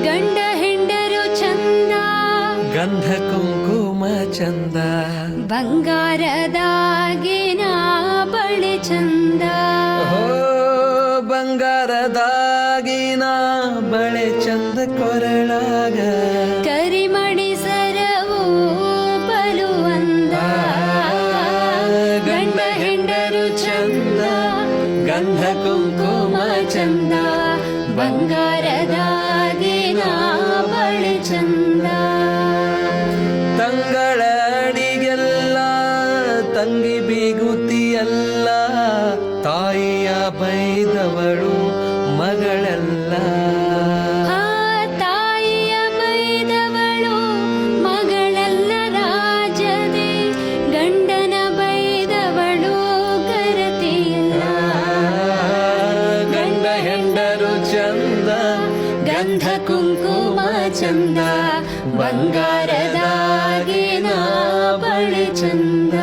ಗಂಡ ಹೆಂಡರು ಚಂದ, ಗಂಧ ಕುಂಕುಮ ಚಂದ, ಬಂಗಾರದಾಗಿನ ಬಳೆ ಚಂದ. ಬಂಗಾರದಾಗಿನ ಬಳೆ ಚಂದ, ಕೊರಳಾಗ ಕರಿಮಣಿ ಸರವು ಬಲು ಅಂದ. ಗಂಡ ಹೆಂಡರು ಚಂದ, ಗಂಧ ಕುಂಕುಮ ಚಂದ, ಬಂಗಾರದಾಗಿನ ಬಳೆ ಚಂದ. ತಂಗಳ ಅಡಿಗೆಲ್ಲ ತಂಗಿ ಬೀಗುತಿಯಲ್ಲ, ತಾಯಿಯ ಬೈದವಳು ಮಗಳೆಲ್ಲ. ತಾಯಿಯ ಬೈದವಳು ಮಗಳೆಲ್ಲ ರಾಜದೆ, ಗಂಡನ ಬೈದವಳು ಕರತೆಯಲ್ಲ. ಗಂಡ ಹೆಂಡರು ಚಂದ, ಗಂಧ ಕುಂಕುಮ ಚಂದ, ಬಂಗಾರದಾಗಿನ ಬಳೆ ಚಂದ.